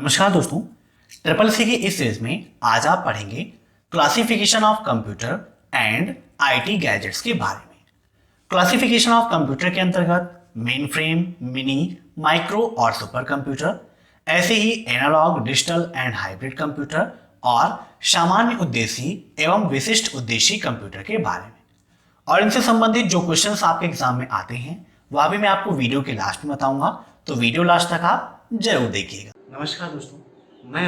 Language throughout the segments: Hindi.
नमस्कार दोस्तों, ट्रिपल सी की इस सीरीज में आज आप पढ़ेंगे classification of computer and IT gadgets के बारे में। क्लासिफिकेशन ऑफ कंप्यूटर के अंतर्गत मेन फ्रेम, मिनी, माइक्रो और सुपर कंप्यूटर, ऐसे ही analogue, digital and hybrid computer और सामान्य उद्देश्य एवं विशिष्ट उद्देश्य कंप्यूटर के बारे में। और इनसे संबंधित जो क्वेश्चंस आपके एग्जाम में आते हैं वह भी मैं आपको वीडियो के लास्ट में बताऊंगा, तो वीडियो लास्ट तक आप जरूर देखिएगा। नमस्कार दोस्तों, मैं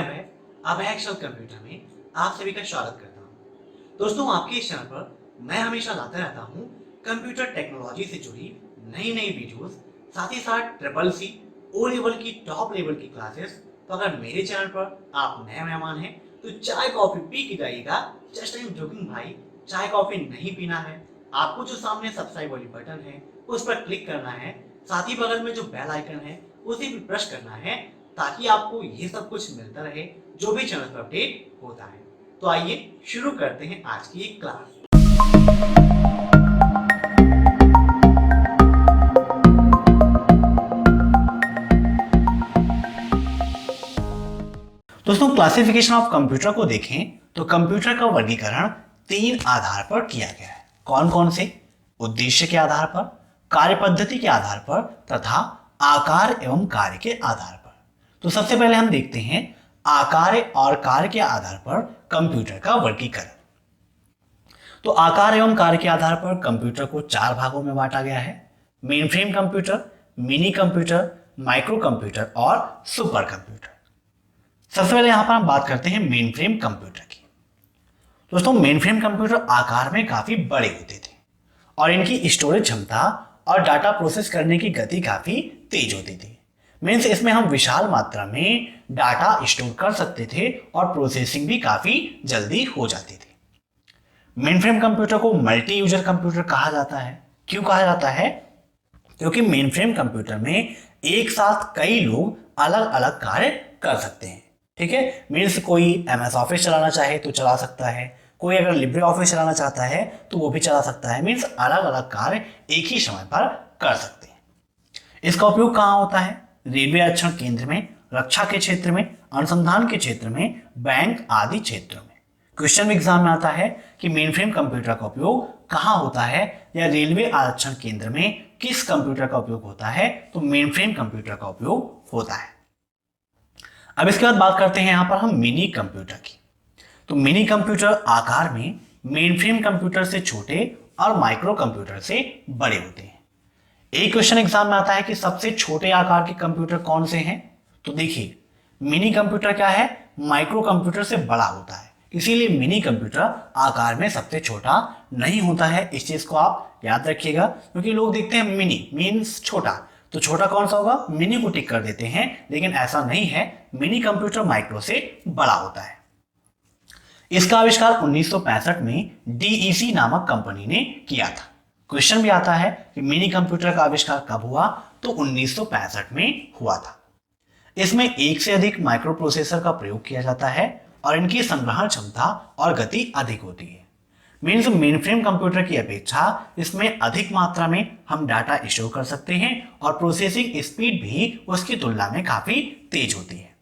अभय एक्सेल कंप्यूटर में आप सभी का स्वागत करता हूं। दोस्तों, आपके इस चैनल पर मैं हमेशा लाता रहता हूं कंप्यूटर टेक्नोलॉजी से जुड़ी नई नई वीडियोस, साथ ही साथ ट्रिपल सी ओ लेवल की टॉप लेवल की क्लासेस। तो अगर मेरे चैनल पर आप नए मेहमान हैं तो चाय कॉफी पी के जाइएगा। जस्ट आई एम जोकिंग भाई, चाय कॉफी नहीं पीना है। आपको जो सामने सब्सक्राइब वाली बटन है उस पर क्लिक करना है, साथ ही बगल में जो बेल आइकन है उसे भी प्रेस करना है ताकि आपको ये सब कुछ मिलता रहे जो भी चैनल पर अपडेट होता है। तो आइए शुरू करते हैं आज की एक क्लास। दोस्तों, क्लासिफिकेशन ऑफ कंप्यूटर को देखें तो कंप्यूटर का वर्गीकरण 3 आधार पर किया गया है। कौन कौन से? उद्देश्य के आधार पर, कार्य पद्धति के आधार पर तथा आकार एवं कार्य के आधार पर। तो सबसे पहले हम देखते हैं आकार और कार्य के आधार पर कंप्यूटर का वर्गीकरण। तो आकार एवं कार्य के आधार पर कंप्यूटर को 4 भागों में बांटा गया है: main frame computer, mini computer, micro computer और सुपर कंप्यूटर। सबसे पहले यहां पर हम बात करते हैं मेन फ्रेम कंप्यूटर की। दोस्तों, मेन फ्रेम कंप्यूटर आकार में काफी बड़े होते थे और इनकी स्टोरेज क्षमता और डाटा प्रोसेस करने की गति काफी तेज होती थी। मीन्स इसमें हम विशाल मात्रा में डाटा स्टोर कर सकते थे और प्रोसेसिंग भी काफी जल्दी हो जाती थी। मेन फ्रेम कंप्यूटर को मल्टी यूजर कंप्यूटर कहा जाता है। क्यों कहा जाता है? क्योंकि मेन फ्रेम कंप्यूटर में एक साथ कई लोग अलग अलग कार्य कर सकते हैं। ठीक है, मीन्स कोई MS ऑफिस चलाना चाहे तो चला सकता है, कोई अगर लिब्रे ऑफिस चलाना चाहता है तो वो भी चला सकता है। मीन्स अलग अलग कार्य एक ही समय पर कर सकते हैं। इसका उपयोग कहाँ होता है? रेलवे आरक्षण केंद्र में, रक्षा के क्षेत्र में, अनुसंधान के क्षेत्र में, बैंक आदि क्षेत्रों में। क्वेश्चन एग्जाम में आता है कि मेन फ्रेम कंप्यूटर का उपयोग कहाँ होता है या रेलवे आरक्षण केंद्र में किस कंप्यूटर का उपयोग होता है? तो मेन फ्रेम कंप्यूटर का उपयोग होता है। अब इसके बाद बात करते हैं यहां पर हम मिनी कंप्यूटर की। तो मिनी कंप्यूटर आकार में मेन फ्रेम कंप्यूटर से छोटे और माइक्रो कंप्यूटर से बड़े होते हैं। एक क्वेश्चन एग्जाम में आता है कि सबसे छोटे आकार के कंप्यूटर कौन से हैं? तो देखिए, मिनी कंप्यूटर क्या है? माइक्रो कंप्यूटर से बड़ा होता है, इसीलिए मिनी कंप्यूटर आकार में सबसे छोटा नहीं होता है। इस चीज को आप याद रखिएगा, क्योंकि लोग देखते हैं मिनी मीन्स छोटा, तो छोटा कौन सा होगा? मिनी को टिक कर देते हैं, लेकिन ऐसा नहीं है। मिनी कंप्यूटर माइक्रो से बड़ा होता है। इसका आविष्कार 1965 में DEC नामक कंपनी ने किया था। क्वेश्चन भी आता है कि मिनी कंप्यूटर का आविष्कार कब हुआ? तो 1965 में हुआ था। इसमें एक से अधिक माइक्रो प्रोसेसर का प्रयोग किया जाता है और इनकी संग्रहण क्षमता और गति अधिक होती है। मीन्स मेन फ्रेम कंप्यूटर की अपेक्षा इसमें अधिक मात्रा में हम डाटा स्टोर कर सकते हैं और प्रोसेसिंग स्पीड भी उसकी तुलना में काफी तेज होती है।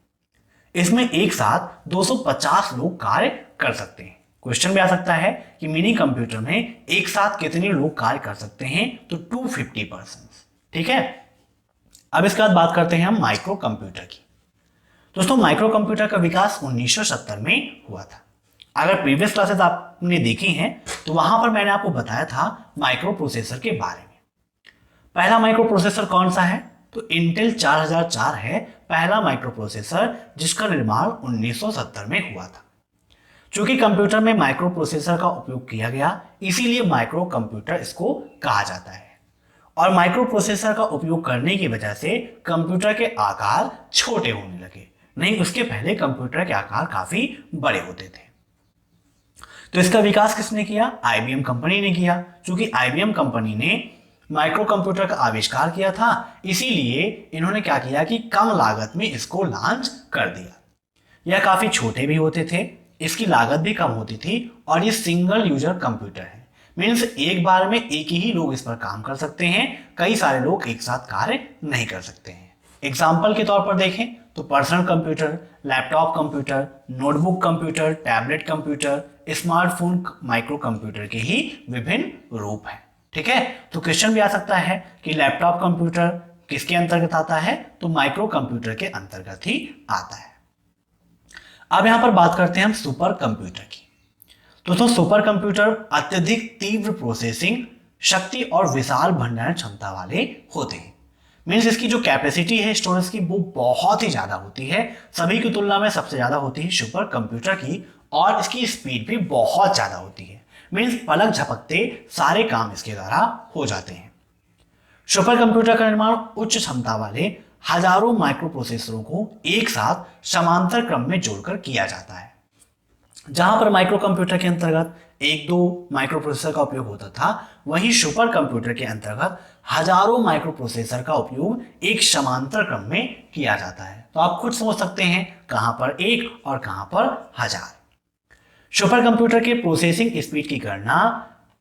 इसमें एक साथ 250 लोग कार्य कर सकते हैं। क्वेश्चन भी आ सकता है कि मिनी कंप्यूटर में एक साथ कितने लोग कार्य कर सकते हैं? तो 250 पर्सन। ठीक है, अब इसके बाद बात करते हैं हम माइक्रो कंप्यूटर की। दोस्तों, माइक्रो कंप्यूटर का विकास 1970 में हुआ था। अगर प्रीवियस क्लासेस आपने देखी हैं तो वहां पर मैंने आपको बताया था माइक्रो प्रोसेसर के बारे में। पहला माइक्रो प्रोसेसर कौन सा है? तो इंटेल 4004 है पहला माइक्रो प्रोसेसर, जिसका निर्माण 1970 में हुआ था। चूंकि कंप्यूटर में माइक्रो प्रोसेसर का उपयोग किया गया, इसीलिए माइक्रो कंप्यूटर इसको कहा जाता है। और माइक्रो प्रोसेसर का उपयोग करने की वजह से कंप्यूटर के आकार छोटे होने लगे, नहीं उसके पहले कंप्यूटर के आकार काफी बड़े होते थे। तो इसका विकास किसने किया? IBM कंपनी ने किया। क्योंकि IBM कंपनी ने माइक्रो कंप्यूटर का आविष्कार किया था, इसीलिए इन्होंने क्या किया कि कम लागत में इसको लॉन्च कर दिया। यह काफी छोटे भी होते थे, इसकी लागत भी कम होती थी और ये सिंगल यूजर कंप्यूटर है। मीन्स एक बार में एक ही लोग इस पर काम कर सकते हैं, कई सारे लोग एक साथ कार्य नहीं कर सकते हैं। एग्जाम्पल के तौर पर देखें तो personal computer, laptop computer, notebook computer, tablet computer, smartphone micro computer के ही विभिन्न रूप हैं। ठीक है, तो क्वेश्चन भी आ सकता है कि लैपटॉप कंप्यूटर किसके अंतर्गत आता है, तो माइक्रो कंप्यूटर के अंतर्गत ही आता है। अब यहां पर बात करते हैं हम सुपर कंप्यूटर की। दोस्तों सुपर कंप्यूटर अत्यधिक तीव्र प्रोसेसिंग शक्ति और विशाल भंडारण क्षमता वाले होते हैं। मीन्स इसकी जो कैपेसिटी है स्टोरेज की वो बहुत ही ज्यादा होती है, सभी की तुलना में सबसे ज्यादा होती है सुपर कंप्यूटर की, और इसकी स्पीड भी बहुत ज्यादा होती है। मीन्स पलक झपकते सारे काम इसके द्वारा हो जाते हैं। सुपर कंप्यूटर का निर्माण उच्च क्षमता वाले हजारों माइक्रो प्रोसेसरों को एक साथ समांतर क्रम में जोड़कर किया जाता है। जहां पर माइक्रो कंप्यूटर के अंतर्गत एक दो माइक्रो प्रोसेसर का उपयोग होता था, वहीं सुपर कंप्यूटर के अंतर्गत हजारों माइक्रो प्रोसेसर का उपयोग एक समांतर क्रम में किया जाता है। तो आप खुद सोच सकते हैं कहां पर एक और कहां पर हजार। सुपर कंप्यूटर के प्रोसेसिंग स्पीड की गणना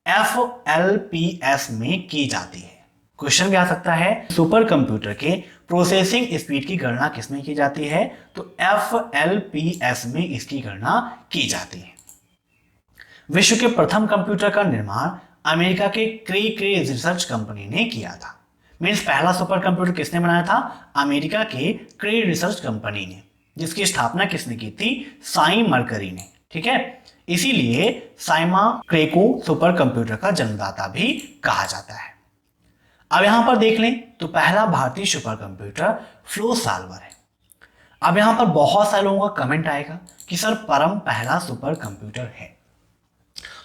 FLPS में की जाती है। क्वेश्चन भी आ सकता है सुपर कंप्यूटर के प्रोसेसिंग स्पीड की गणना किसमें की जाती है, तो FLPS में इसकी गणना की जाती है। विश्व के प्रथम कंप्यूटर का निर्माण अमेरिका के क्रे रिसर्च कंपनी ने किया था। मीन्स पहला सुपर कंप्यूटर किसने बनाया था, अमेरिका के क्रे रिसर्च कंपनी ने, जिसकी स्थापना किसने की थी, साई मरकरी ने। ठीक है, इसीलिए साइमा क्रे को सुपर कंप्यूटर का जन्मदाता भी कहा जाता है। अब यहां पर देख लें तो पहला भारतीय सुपर कंप्यूटर फ्लो सॉल्वर है। अब यहां पर बहुत सारे लोगों का कमेंट आएगा कि सर परम पहला सुपर कंप्यूटर है।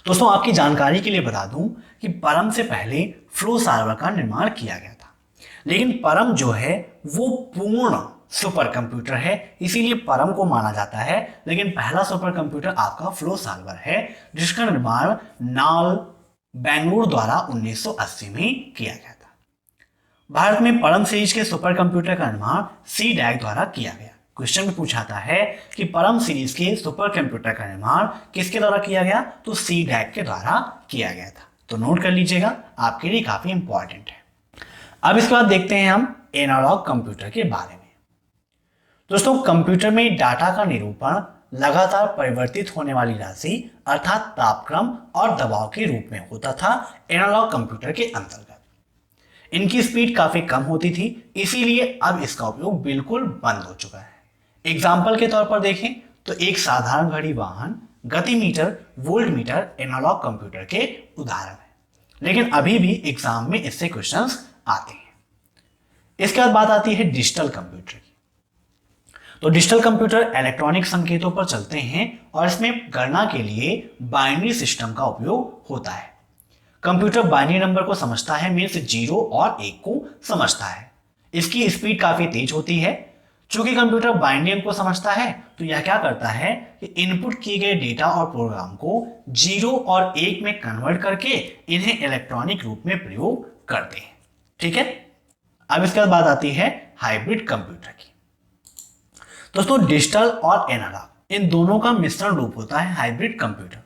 दोस्तों आपकी जानकारी के लिए बता दूं कि परम से पहले फ्लो सॉल्वर का निर्माण किया गया था, लेकिन परम जो है वो पूर्ण सुपर कंप्यूटर है, इसीलिए परम को माना जाता है। लेकिन पहला सुपर कंप्यूटर आपका फ्लो सॉल्वर है, जिसका निर्माण नाल बेंगलुरु द्वारा 1980 में किया गया था। भारत में परम सीरीज के सुपर कंप्यूटर का निर्माण CDAC द्वारा किया गया। क्वेश्चन में पूछाता है कि परम सीरीज के सुपर कंप्यूटर का निर्माण किसके द्वारा किया गया, तो CDAC के द्वारा किया गया था। तो नोट कर लीजिएगा, आपके लिए काफी इंपॉर्टेंट है। अब इसके बाद देखते हैं हम एनालॉग कंप्यूटर के बारे में। दोस्तों कंप्यूटर में डाटा का निरूपण लगातार परिवर्तित होने वाली राशि अर्थात तापक्रम और दबाव के रूप में होता था एनालॉग कंप्यूटर के अंतर्गत। इनकी स्पीड काफी कम होती थी, इसीलिए अब इसका उपयोग बिल्कुल बंद हो चुका है। एग्जाम्पल के तौर पर देखें तो एक साधारण घड़ी वाहन, गति meter, volt meter analogue computer के उदाहरण है, लेकिन अभी भी एग्जाम में इससे क्वेश्चंस आते हैं। इसके बाद बात आती है डिजिटल कंप्यूटर की। तो डिजिटल कंप्यूटर इलेक्ट्रॉनिक संकेतों पर चलते हैं और इसमें गणना के लिए बाइनरी सिस्टम का उपयोग होता है। कंप्यूटर बाइनरी नंबर को समझता है, मीन्स 0 और 1 को समझता है। इसकी स्पीड काफी तेज होती है। चूंकि कंप्यूटर बाइनरी अंक को समझता है, तो यह क्या करता है कि इनपुट किए गए डेटा और प्रोग्राम को 0 और 1 में कन्वर्ट करके इन्हें इलेक्ट्रॉनिक रूप में प्रयोग करते हैं। ठीक है, अब इसके बाद बात आती है हाइब्रिड कंप्यूटर की। दोस्तों डिजिटल और एनालॉग इन दोनों का मिश्रण रूप होता है हाइब्रिड कंप्यूटर।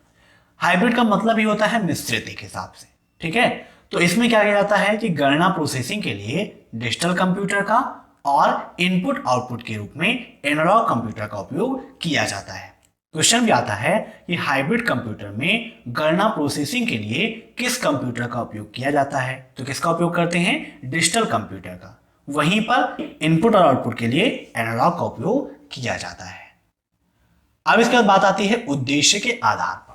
हाइब्रिड का मतलब ही होता है मिश्रित एक हिसाब से। ठीक है, तो इसमें क्या किया जाता है कि गणना प्रोसेसिंग के लिए डिजिटल कंप्यूटर का और इनपुट आउटपुट के रूप में एनालॉग कंप्यूटर का उपयोग किया जाता है। क्वेश्चन भी आता है कि हाइब्रिड कंप्यूटर में गणना प्रोसेसिंग के लिए किस कंप्यूटर का उपयोग किया जाता है, तो किसका उपयोग करते हैं, डिजिटल कंप्यूटर का। वहीं पर इनपुट और आउटपुट के लिए एनालॉग का उपयोग किया जाता है। अब इसके बाद बात आती है उद्देश्य के आधार पर।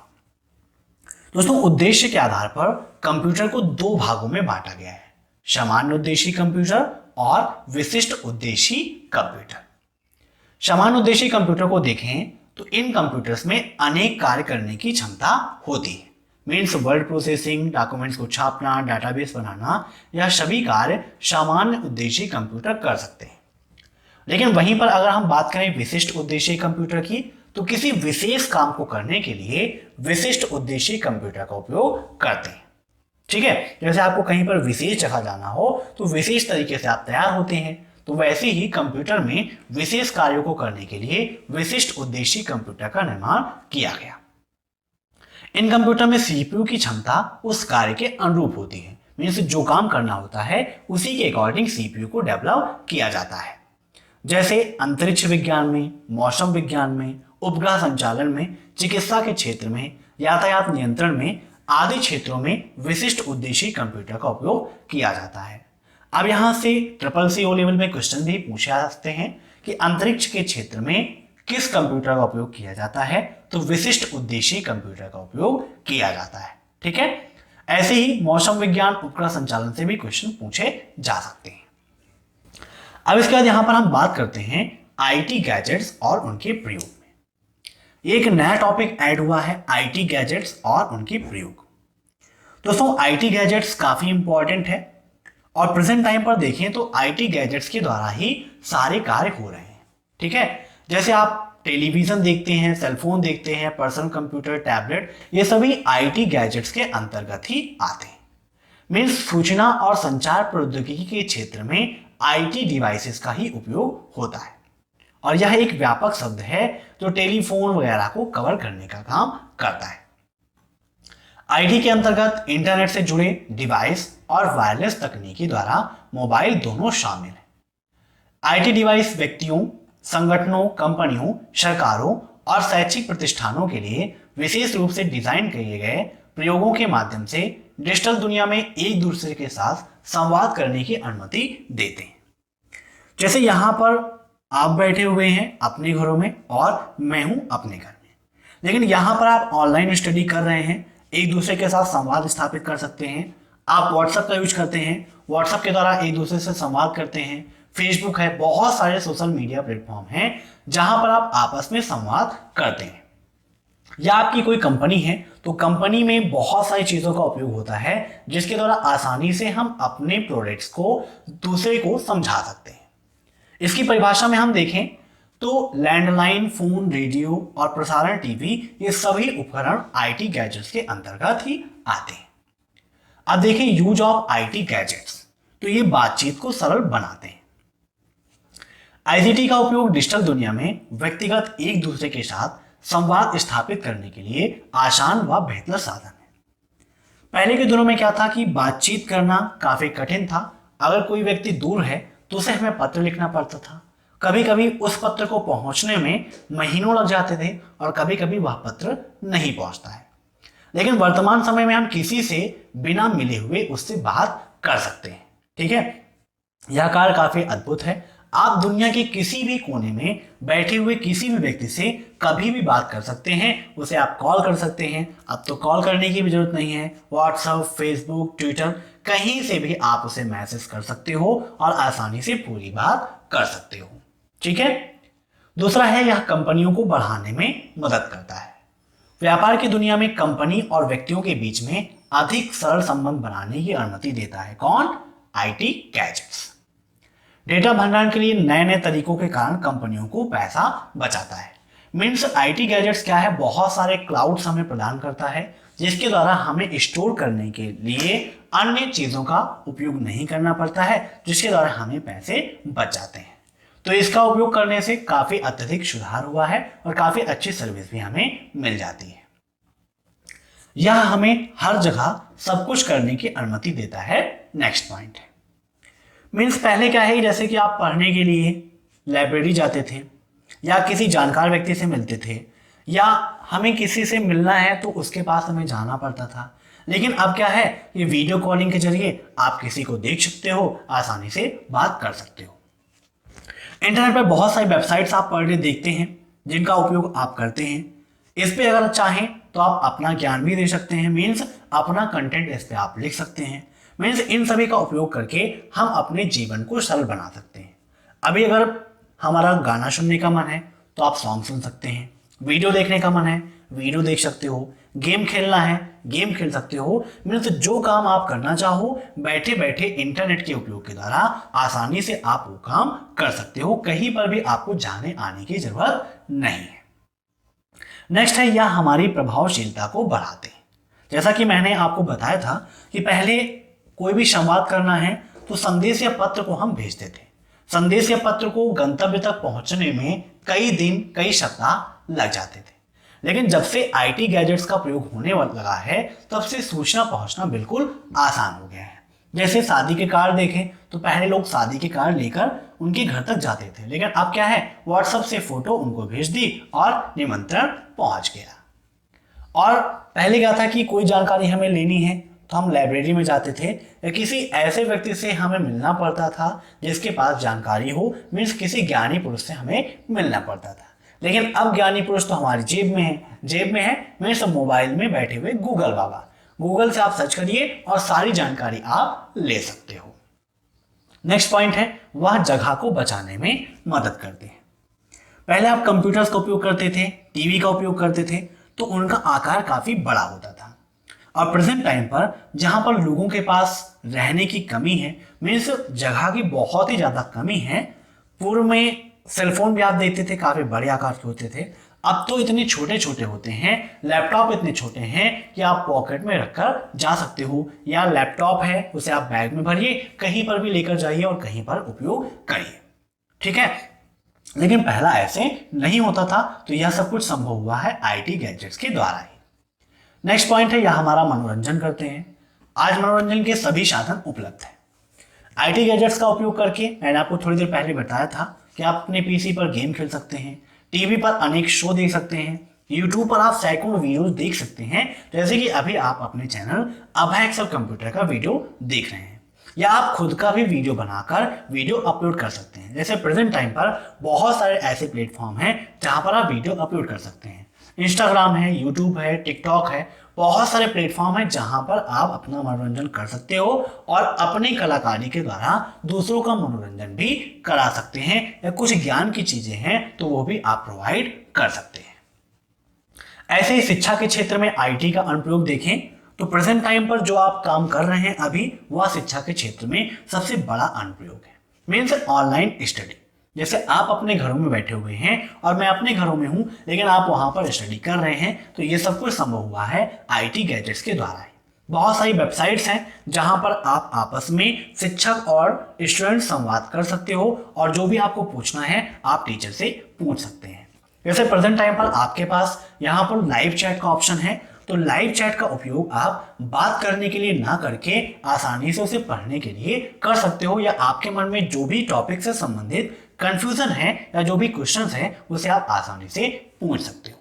दोस्तों उद्देश्य के आधार पर कंप्यूटर को दो भागों में बांटा गया है, सामान्य उद्देश्य कंप्यूटर और विशिष्ट उद्देश्य कंप्यूटर। सामान्य उद्देश्य कंप्यूटर को देखें तो इन कंप्यूटर्स में अनेक कार्य करने की क्षमता होती है। मीन्स वर्ड प्रोसेसिंग, डॉक्यूमेंट्स को छापना, डाटाबेस बनाना, यह सभी कार्य सामान्य उद्देश्य कंप्यूटर कर सकते हैं। लेकिन वहीं पर अगर हम बात करें विशिष्ट उद्देश्य कंप्यूटर की, तो किसी विशेष काम को करने के लिए विशिष्ट उद्देश्य कंप्यूटर का उपयोग करते हैं। ठीक है, जैसे आपको कहीं पर विशेष जगह जाना हो तो विशेष तरीके से आप तैयार होते हैं, तो वैसे ही कंप्यूटर में विशेष कार्यों को करने के लिए विशिष्ट उद्देश्य कंप्यूटर का निर्माण किया गया। इन कंप्यूटर में सीपीयू की क्षमता उस कार्य के अनुरूप होती है। मीन्स जो काम करना होता है उसी के अकॉर्डिंग सीपीयू को डेवलप किया जाता है। जैसे अंतरिक्ष विज्ञान में, मौसम विज्ञान में, उपग्रह संचालन में, चिकित्सा के क्षेत्र में, यातायात नियंत्रण में आदि क्षेत्रों में विशिष्ट उद्देश्यीय कंप्यूटर का उपयोग किया जाता है। अब यहां से CCC लेवल में क्वेश्चन भी पूछे जा सकते हैं कि अंतरिक्ष के क्षेत्र में किस कंप्यूटर का उपयोग किया जाता है, तो विशिष्ट उद्देश्यीय कंप्यूटर का उपयोग किया जाता है। ठीक है, ऐसे ही मौसम विज्ञान, उपग्रह संचालन से भी क्वेश्चन पूछे जा सकते हैं। अब इसके बाद यहां पर हम बात करते हैं IT गैजेट्स और उनके प्रयोग में। एक नया टॉपिक ऐड हुआ है, IT गैजेट्स और उनके प्रयोग। दोस्तों IT गैजेट्स काफी इंपॉर्टेंट है और प्रेजेंट टाइम पर देखें तो IT गैजेट्स के द्वारा ही सारे कार्य हो रहे हैं। ठीक है, जैसे आप टेलीविजन देखते हैं, सेलफोन देखते हैं, पर्सनल कंप्यूटर, टैबलेट, ये सभी IT गैजेट्स के अंतर्गत ही आते हैं। मीन्स सूचना और संचार प्रौद्योगिकी के क्षेत्र में IT डिवाइसेस का ही उपयोग होता है और यह एक व्यापक शब्द है जो टेलीफोन वगैरह को कवर करने का काम करता है। IT के अंतर्गत इंटरनेट से जुड़े डिवाइस और वायरलेस तकनीकी द्वारा मोबाइल दोनों शामिल है। IT डिवाइस व्यक्तियों, संगठनों, कंपनियों, सरकारों और शैक्षिक प्रतिष्ठानों के लिए विशेष रूप से डिजाइन किए गए प्रयोगों के माध्यम से डिजिटल दुनिया में एक दूसरे के साथ संवाद करने की अनुमति देते हैं। जैसे यहां पर आप बैठे हुए हैं अपने घरों में और मैं हूं अपने घर में, लेकिन यहां पर आप ऑनलाइन स्टडी कर रहे हैं, एक दूसरे के साथ संवाद स्थापित कर सकते हैं। आप व्हाट्सएप का यूज करते हैं, व्हाट्सएप के द्वारा एक दूसरे से संवाद करते हैं। फेसबुक है, बहुत सारे सोशल मीडिया प्लेटफॉर्म हैं जहां पर आप आपस में संवाद करते हैं। या आपकी कोई कंपनी है तो कंपनी में बहुत सारी चीजों का उपयोग होता है जिसके द्वारा आसानी से हम अपने प्रोडक्ट्स को दूसरे को समझा सकते हैं। इसकी परिभाषा में हम देखें तो लैंडलाइन, फोन, रेडियो और प्रसारण टीवी, ये सभी उपकरण IT गैजेट्स के अंतर्गत ही आते हैं। अब देखें यूज ऑफ IT गैजेट्स, तो ये बातचीत को सरल बनाते हैं। ICT का उपयोग डिजिटल दुनिया में व्यक्तिगत एक दूसरे के साथ संवाद स्थापित करने के लिए आसान व बेहतर साधन है। पहले के दिनों में क्या था कि बातचीत करना काफी कठिन था। अगर कोई व्यक्ति दूर है तो उसे हमें पत्र लिखना पड़ता था। कभी कभी उस पत्र को पहुंचने में महीनों लग जाते थे और कभी कभी वह पत्र नहीं पहुंचता है। लेकिन वर्तमान समय में हम किसी से बिना मिले हुए उससे बात कर सकते हैं। ठीक है, यह कार्य काफी अद्भुत है। आप दुनिया के किसी भी कोने में बैठे हुए किसी भी व्यक्ति से कभी भी बात कर सकते हैं, उसे आप कॉल कर सकते हैं। अब तो कॉल करने की भी जरूरत नहीं है, व्हाट्सएप, फेसबुक, ट्विटर, कहीं से भी आप उसे मैसेज कर सकते हो और आसानी से पूरी बात कर सकते हो। ठीक है, दूसरा है यह कंपनियों को बढ़ाने में मदद करता है। व्यापार की दुनिया में कंपनी और व्यक्तियों के बीच में अधिक सरल संबंध बनाने की अनुमति देता है। कौन? IT gadgets. डेटा भंडारण के लिए नए नए तरीकों के कारण कंपनियों को पैसा बचाता है। मीन्स IT गैजेट्स क्या है, बहुत सारे क्लाउड्स हमें प्रदान करता है जिसके द्वारा हमें स्टोर करने के लिए अन्य चीजों का उपयोग नहीं करना पड़ता है, जिसके द्वारा हमें पैसे बच जाते हैं। तो इसका उपयोग करने से काफी अत्यधिक सुधार हुआ है और काफी अच्छी सर्विस भी हमें मिल जाती है। यह हमें हर जगह सब कुछ करने की अनुमति देता है। नेक्स्ट पॉइंट है, मीन्स पहले क्या है, जैसे कि आप पढ़ने के लिए लाइब्रेरी जाते थे या किसी जानकार व्यक्ति से मिलते थे या हमें किसी से मिलना है तो उसके पास हमें जाना पड़ता था। लेकिन अब क्या है, ये वीडियो कॉलिंग के जरिए आप किसी को देख सकते हो, आसानी से बात कर सकते हो। इंटरनेट पर बहुत सारी वेबसाइट्स आप पढ़ के देखते हैं जिनका उपयोग आप करते हैं। इस पे अगर चाहें तो आप अपना ज्ञान भी दे सकते हैं, मीन्स अपना कंटेंट इस पे आप लिख सकते हैं। मीन्स इन सभी का उपयोग करके हम अपने जीवन को सरल बना सकते हैं। अभी अगर हमारा गाना सुनने का मन है तो आप सॉन्ग सुन सकते हैं, वीडियो देखने का मन है वीडियो देख सकते हो, गेम खेलना है गेम खेल सकते हो। मीन्स जो काम आप करना चाहो बैठे बैठे इंटरनेट के उपयोग के द्वारा आसानी से आप वो काम कर सकते हो, कहीं पर भी आपको जाने आने की जरूरत नहीं है। नेक्स्ट है, यह हमारी प्रभावशीलता को बढ़ाते हैं। जैसा कि मैंने आपको बताया था कि पहले कोई भी संवाद करना है तो संदेश या पत्र को हम भेजते थे। संदेश या पत्र को गंतव्य तक पहुंचने में कई दिन कई सप्ताह लग जाते थे। लेकिन जब से IT गैजेट्स का प्रयोग होने लगा है तब से सूचना पहुंचना बिल्कुल आसान हो गया है। जैसे शादी के कार्ड देखें तो पहले लोग शादी के कार्ड लेकर उनके घर तक जाते थे, लेकिन अब क्या है, व्हाट्सएप से फोटो उनको भेज दी और निमंत्रण पहुंच गया। और पहले क्या था कि कोई जानकारी हमें लेनी है तो हम लाइब्रेरी में जाते थे या किसी ऐसे व्यक्ति से हमें मिलना पड़ता था जिसके पास जानकारी हो, मीन्स किसी ज्ञानी पुरुष से हमें मिलना पड़ता था। लेकिन अब ज्ञानी पुरुष तो हमारी जेब में है मीन्स मोबाइल में बैठे हुए गूगल बाबा। गूगल से आप सर्च करिए और सारी जानकारी आप ले सकते हो। नेक्स्ट पॉइंट है, वह जगह को बचाने में मदद करते हैं। पहले आप कंप्यूटर्स का उपयोग करते थे, टीवी का उपयोग करते थे, तो उनका आकार काफी बड़ा होता था। और प्रेजेंट टाइम पर जहां पर लोगों के पास रहने की कमी है, मीन्स जगह की बहुत ही ज्यादा कमी है। पूर्व में सेलफोन भी आप देखते थे काफी बड़े आकार के होते थे, अब तो इतने छोटे छोटे होते हैं, लैपटॉप इतने छोटे हैं कि आप पॉकेट में रखकर जा सकते हो, या लैपटॉप है उसे आप बैग में भरिए, कहीं पर भी लेकर जाइए और कहीं पर उपयोग करिए, ठीक है। लेकिन पहला ऐसे नहीं होता था, तो यह सब कुछ संभव हुआ है आईटी गैजेट्स के द्वारा ही। नेक्स्ट पॉइंट है, यह हमारा मनोरंजन करते हैं। आज मनोरंजन के सभी साधन उपलब्ध हैं। आईटी गैजेट्स का उपयोग करके मैंने आपको थोड़ी देर पहले बताया था कि आप अपने पीसी पर गेम खेल सकते हैं, टीवी पर अनेक शो देख सकते हैं, यूट्यूब पर आप सैकड़ों वीडियोस देख सकते हैं, जैसे कि अभी आप अपने चैनल अभय एक्सेल कंप्यूटर का वीडियो देख रहे हैं। या आप खुद का भी वीडियो बनाकर वीडियो अपलोड कर सकते हैं। जैसे प्रेजेंट टाइम पर बहुत सारे ऐसे प्लेटफॉर्म हैं जहां पर आप वीडियो अपलोड कर सकते हैं। इंस्टाग्राम है, यूट्यूब है, टिकटॉक है, बहुत सारे प्लेटफॉर्म है जहां पर आप अपना मनोरंजन कर सकते हो और अपनी कलाकारी के द्वारा दूसरों का मनोरंजन भी करा सकते हैं, या कुछ ज्ञान की चीजें हैं तो वो भी आप प्रोवाइड कर सकते हैं। ऐसे ही शिक्षा के क्षेत्र में आईटी का अनुप्रयोग देखें तो प्रेजेंट टाइम पर जो आप काम कर रहे हैं अभी, वह शिक्षा के क्षेत्र में सबसे बड़ा अनुप्रयोग है, मीन्स ऑनलाइन स्टडी। जैसे आप अपने घरों में बैठे हुए हैं और मैं अपने घरों में हूं, लेकिन आप वहां पर स्टडी कर रहे हैं, तो ये सब कुछ संभव हुआ है आईटी गैजेट्स के द्वारा ही। बहुत सारी वेबसाइट्स हैं जहां पर आप आपस में शिक्षक और स्टूडेंट संवाद कर सकते हो और जो भी आपको पूछना है आप टीचर से पूछ सकते हैं। जैसे प्रेजेंट टाइम पर आपके पास यहाँ पर लाइव चैट का ऑप्शन है, तो लाइव चैट का उपयोग आप बात करने के लिए ना करके आसानी से उसे पढ़ने के लिए कर सकते हो, या आपके मन में जो भी टॉपिक से संबंधित कंफ्यूजन है या जो भी क्वेश्चंस है उसे आप आसानी से पूछ सकते हो।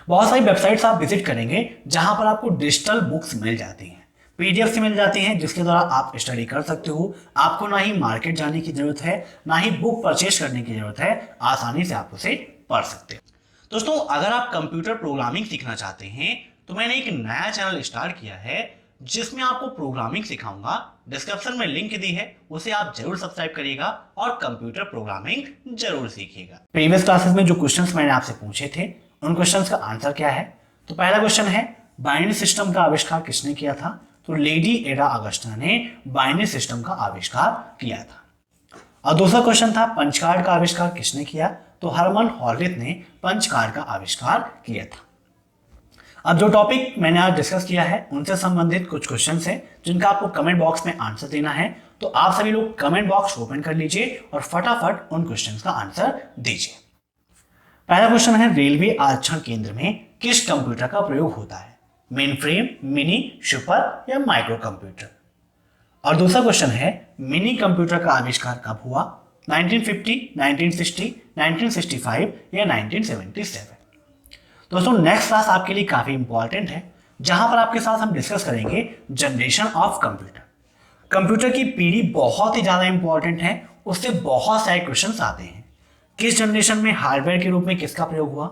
बहुत सारी वेबसाइट्स आप विजिट करेंगे जहां पर आपको डिजिटल बुक्स मिल जाती हैं, पीडीएफ से मिल जाती हैं, जिसके द्वारा आप स्टडी कर सकते हो। आपको ना ही मार्केट जाने की जरूरत है, ना ही बुक परचेज करने की जरूरत है, आसानी से आप उसे पढ़ सकते हो। दोस्तों, अगर आप कंप्यूटर प्रोग्रामिंग सीखना चाहते हैं तो मैंने एक नया चैनल स्टार्ट किया है जिसमें आपको प्रोग्रामिंग सिखाऊंगा। डिस्क्रिप्शन में लिंक दी है, उसे आप जरूर सब्सक्राइब करिएगा और कंप्यूटर प्रोग्रामिंग जरूर सीखिएगा। प्रीवियस क्लासेस में जो क्वेश्चंस मैंने आपसे पूछे थे उन क्वेश्चंस का आंसर क्या है, तो पहला क्वेश्चन है बाइनरी सिस्टम का आविष्कार किसने किया था, तो लेडी एडा अगस्टा ने बाइनरी सिस्टम का आविष्कार किया था। और दूसरा क्वेश्चन था पंच कार्ड का आविष्कार किसने किया, तो हरमन हॉलरिथ ने पंच कार्ड का आविष्कार किया था। अब जो टॉपिक मैंने आज डिस्कस किया है उनसे संबंधित कुछ क्वेश्चंस हैं जिनका आपको कमेंट बॉक्स में आंसर देना है, तो आप सभी लोग कमेंट बॉक्स ओपन कर लीजिए और फटाफट उन क्वेश्चंस का आंसर दीजिए। पहला क्वेश्चन है रेलवे आरक्षण केंद्र में किस कंप्यूटर का प्रयोग होता है, मेन फ्रेम, मिनी, सुपर या माइक्रो कंप्यूटर। और दूसरा क्वेश्चन है मिनी कंप्यूटर का आविष्कार कब हुआ, 1950, 1960, 1965 या 1977। दोस्तों, नेक्स्ट क्लास आपके लिए काफी इंपॉर्टेंट है जहां पर आपके साथ हम डिस्कस करेंगे जनरेशन ऑफ कंप्यूटर। कंप्यूटर की पीढ़ी बहुत ही ज्यादा इंपॉर्टेंट है, उससे बहुत सारे क्वेश्चंस आते हैं। किस जनरेशन में हार्डवेयर के रूप में किसका प्रयोग हुआ,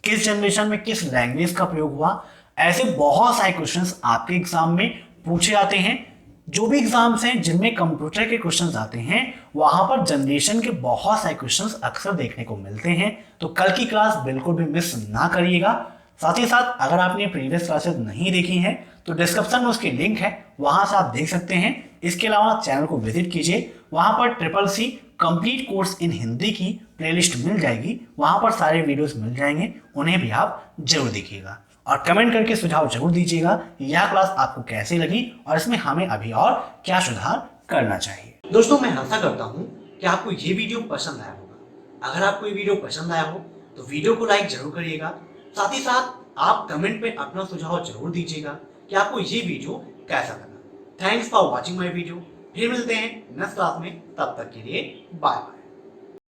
किस जनरेशन में किस लैंग्वेज का प्रयोग हुआ, ऐसे बहुत सारे क्वेश्चंस आपके एग्जाम में पूछे जाते हैं। जो भी एग्जाम्स हैं जिनमें कंप्यूटर के क्वेश्चंस आते हैं वहां पर जनरेशन के बहुत सारे क्वेश्चंस अक्सर देखने को मिलते हैं, तो कल की क्लास बिल्कुल भी मिस ना करिएगा। साथ ही साथ अगर आपने प्रीवियस क्लासेस नहीं देखी हैं तो डिस्क्रिप्शन में उसकी लिंक है, वहां से आप देख सकते हैं। इसके अलावा चैनल को विजिट कीजिए, वहां पर CCC complete course in Hindi की प्लेलिस्ट मिल जाएगी, वहां पर सारे वीडियोस मिल जाएंगे, उन्हें भी आप जरूर देखिएगा और कमेंट करके सुझाव जरूर दीजिएगा यह क्लास आपको कैसी लगी और इसमें हमें अभी और क्या सुधार करना चाहिए। दोस्तों, मैं आशा करता हूं कि आपको ये वीडियो पसंद आया होगा। अगर आपको ये वीडियो पसंद आया हो तो वीडियो को लाइक जरूर करिएगा, साथ ही साथ आप कमेंट में अपना सुझाव जरूर दीजिएगा कि आपको ये वीडियो कैसा लगा। Thanks for watching my video. फिर मिलते हैं नेक्स्ट क्लास में, तब तक के लिए बाय बाय।